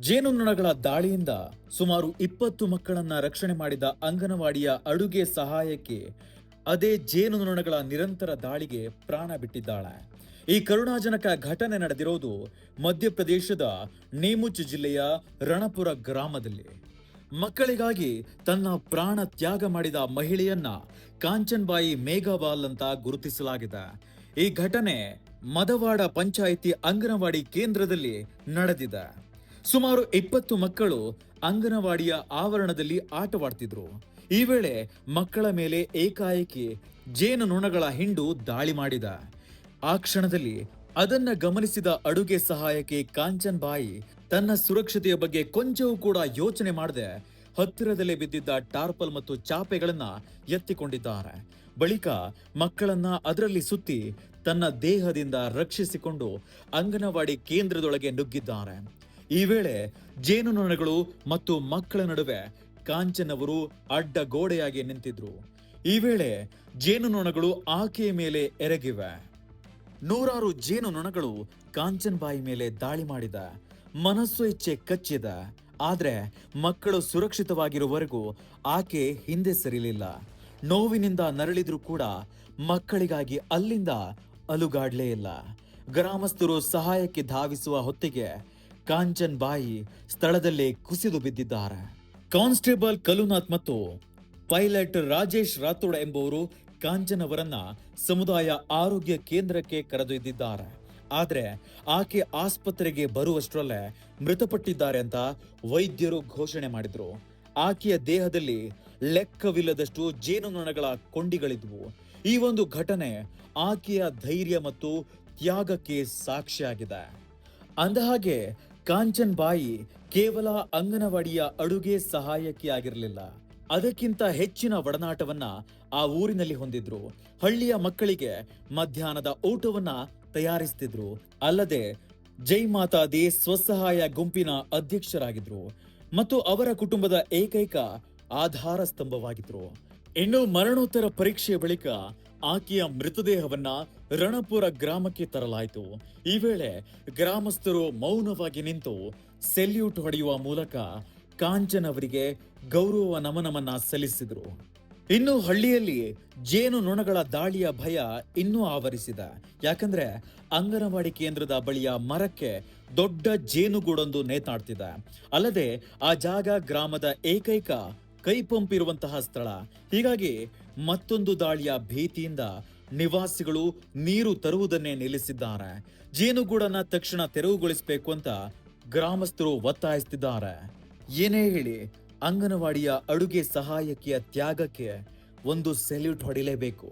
ಜೇನುನೊಣಗಳ ದಾಳಿಯಿಂದ ಸುಮಾರು 20 ಮಕ್ಕಳನ್ನ ರಕ್ಷಣೆ ಮಾಡಿದ ಅಂಗನವಾಡಿಯ ಅಡುಗೆ ಸಹಾಯಕಿ ಅದೇ ಜೇನುನೊಣಗಳ ನಿರಂತರ ದಾಳಿಗೆ ಪ್ರಾಣ ಬಿಟ್ಟಿದ್ದಾಳೆ. ಈ ಕರುಣಾಜನಕ ಘಟನೆ ನಡೆದಿರೋದು ಮಧ್ಯಪ್ರದೇಶದ ನೇಮುಚ್ ಜಿಲ್ಲೆಯ ರಣಪುರ ಗ್ರಾಮದಲ್ಲಿ. ಮಕ್ಕಳಿಗಾಗಿ ತನ್ನ ಪ್ರಾಣ ತ್ಯಾಗ ಮಾಡಿದ ಮಹಿಳೆಯನ್ನ ಕಾಂಚನ್ಬಾಯಿ ಮೇಘವಾಲ್ ಅಂತ ಗುರುತಿಸಲಾಗಿದೆ. ಈ ಘಟನೆ ಮದವಾಡ ಪಂಚಾಯಿತಿ ಅಂಗನವಾಡಿ ಕೇಂದ್ರದಲ್ಲಿ ನಡೆದಿದೆ. ಸುಮಾರು 20 ಮಕ್ಕಳು ಅಂಗನವಾಡಿಯ ಆವರಣದಲ್ಲಿ ಆಟವಾಡ್ತಿದ್ರು. ಈ ವೇಳೆ ಮಕ್ಕಳ ಮೇಲೆ ಏಕಾಏಕಿ ಜೇನುನೊಣಗಳ ಹಿಂಡು ದಾಳಿ ಮಾಡಿದ. ಆ ಕ್ಷಣದಲ್ಲಿ ಅದನ್ನ ಗಮನಿಸಿದ ಅಡುಗೆ ಸಹಾಯಕಿ ಕಾಂಚನ್ ಬಾಯಿ ತನ್ನ ಸುರಕ್ಷತೆಯ ಬಗ್ಗೆ ಕೊಂಚವೂ ಕೂಡ ಯೋಚನೆ ಮಾಡದೆ ಹತ್ತಿರದಲ್ಲೇ ಬಿದ್ದಿದ್ದ ಟಾರ್ಪಲ್ ಮತ್ತು ಚಾಪೆಗಳನ್ನ ಎತ್ತಿಕೊಂಡಿದ್ದಾರೆ. ಬಳಿಕ ಮಕ್ಕಳನ್ನ ಅದರಲ್ಲಿ ಸುತ್ತಿ ತನ್ನ ದೇಹದಿಂದ ರಕ್ಷಿಸಿಕೊಂಡು ಅಂಗನವಾಡಿ ಕೇಂದ್ರದೊಳಗೆ ನುಗ್ಗಿದ್ದಾರೆ. ಈ ವೇಳೆ ಜೇನುನೊಣಗಳು ಮತ್ತು ಮಕ್ಕಳ ನಡುವೆ ಕಾಂಚನ್ ಅವರು ಅಡ್ಡ ಗೋಡೆಯಾಗಿ ನಿಂತಿದ್ರು. ಈ ವೇಳೆ ಜೇನುನೊಣಗಳು ಆಕೆಯ ಮೇಲೆ ಎರಗಿವೆ. ನೂರಾರು ಜೇನುನೊಣಗಳು ಕಾಂಚನ್ ಬಾಯಿ ಮೇಲೆ ದಾಳಿ ಮಾಡಿದ. ಮನಸ್ಸು ಇಚ್ಛೆ ಕಚ್ಚಿದ. ಆದ್ರೆ ಮಕ್ಕಳು ಸುರಕ್ಷಿತವಾಗಿರುವವರೆಗೂ ಆಕೆ ಹಿಂದೆ ಸರಿಲಿಲ್ಲ. ನೋವಿನಿಂದ ನರಳಿದ್ರು ಕೂಡ ಮಕ್ಕಳಿಗಾಗಿ ಅಲ್ಲಿಂದ ಅಲುಗಾಡ್ಲೇ ಇಲ್ಲ. ಗ್ರಾಮಸ್ಥರು ಸಹಾಯಕ್ಕೆ ಧಾವಿಸುವ ಹೊತ್ತಿಗೆ ಕಾಂಚನ್ ಬಾಯಿ ಸ್ಥಳದಲ್ಲೇ ಕುಸಿದು ಬಿದ್ದಿದ್ದಾರೆ. ಕಾನ್ಸ್ಟೇಬಲ್ ಕಲುನಾಥ್ ಮತ್ತು ಪೈಲಟ್ ರಾಜೇಶ್ ರಾಥೋಡ್ ಎಂಬುವರು ಕಾಂಚನ್ ಅವರನ್ನ ಸಮುದಾಯ ಆರೋಗ್ಯ ಕೇಂದ್ರಕ್ಕೆ ಕರೆದೊಯ್ದಿದ್ದಾರೆ. ಆದ್ರೆ ಆಕೆ ಆಸ್ಪತ್ರೆಗೆ ಬರುವಷ್ಟರಲ್ಲೇ ಮೃತಪಟ್ಟಿದ್ದಾರೆ ಅಂತ ವೈದ್ಯರು ಘೋಷಣೆ ಮಾಡಿದ್ರು. ಆಕೆಯ ದೇಹದಲ್ಲಿ ಲೆಕ್ಕವಿಲ್ಲದಷ್ಟು ಜೇನುನೊಣಗಳ ಕೊಂಡಿಗಳಿದ್ವು. ಈ ಒಂದು ಘಟನೆ ಆಕೆಯ ಧೈರ್ಯ ಮತ್ತು ತ್ಯಾಗಕ್ಕೆ ಸಾಕ್ಷಿಯಾಗಿದೆ. ಅಂದಹಾಗೆ ಕಾಂಚನ್ ಬಾಯಿ ಕೇವಲ ಅಂಗನವಾಡಿಯ ಅಡುಗೆ ಸಹಾಯಕಿಯಾಗಿರಲಿಲ್ಲ, ಅದಕ್ಕಿಂತ ಹೆಚ್ಚಿನ ಒಡನಾಟವನ್ನ ಆ ಊರಿನಲ್ಲಿ ಹೊಂದಿದ್ರು. ಹಳ್ಳಿಯ ಮಕ್ಕಳಿಗೆ ಮಧ್ಯಾಹ್ನದ ಊಟವನ್ನ ತಯಾರಿಸ್ತಿದ್ರು. ಅಲ್ಲದೆ ಜೈ ಮಾತಾ ದಿ ಸ್ವಸಹಾಯ ಗುಂಪಿನ ಅಧ್ಯಕ್ಷರಾಗಿದ್ರು ಮತ್ತು ಅವರ ಕುಟುಂಬದ ಏಕೈಕ ಆಧಾರ ಸ್ತಂಭವಾಗಿದ್ರು. ಇನ್ನು ಮರಣೋತ್ತರ ಪರೀಕ್ಷೆಯ ಬಳಿಕ ಆಕೆಯ ಮೃತದೇಹವನ್ನ ರಣಪುರ ಗ್ರಾಮಕ್ಕೆ ತರಲಾಯಿತು. ಈ ವೇಳೆ ಗ್ರಾಮಸ್ಥರು ಮೌನವಾಗಿ ನಿಂತು ಸೆಲ್ಯೂಟ್ ಹೊಡೆಯುವ ಮೂಲಕ ಕಾಂಚನ್ ಅವರಿಗೆ ಗೌರವ ನಮನವನ್ನ ಸಲ್ಲಿಸಿದ್ರು. ಇನ್ನು ಹಳ್ಳಿಯಲ್ಲಿ ಜೇನುನೊಣಗಳ ದಾಳಿಯ ಭಯ ಇನ್ನೂ ಆವರಿಸಿದೆ. ಯಾಕಂದ್ರೆ ಅಂಗನವಾಡಿ ಕೇಂದ್ರದ ಬಳಿಯ ಮರಕ್ಕೆ ದೊಡ್ಡ ಜೇನುಗೂಡೊಂದು ನೇತಾಡ್ತಿದೆ. ಅಲ್ಲದೆ ಆ ಜಾಗ ಗ್ರಾಮದ ಏಕೈಕ ಕೈ ಪಂಪ್ ಇರುವಂತಹ ಸ್ಥಳ. ಹೀಗಾಗಿ ಮತ್ತೊಂದು ದಾಳಿಯ ಭೀತಿಯಿಂದ ನಿವಾಸಿಗಳು ನೀರು ತರುವುದನ್ನೇ ನಿಲ್ಲಿಸಿದ್ದಾರೆ. ಜೇನುಗೂಡನ್ನ ತಕ್ಷಣ ತೆರವುಗೊಳಿಸಬೇಕು ಅಂತ ಗ್ರಾಮಸ್ಥರು ಒತ್ತಾಯಿಸುತ್ತಿದ್ದಾರೆ. ಏನೇ ಹೇಳಿ ಅಂಗನವಾಡಿಯ ಅಡುಗೆ ಸಹಾಯಕಿಯ ತ್ಯಾಗಕ್ಕೆ ಒಂದು ಸೆಲ್ಯೂಟ್ ಹೊಡಿಲೇಬೇಕು.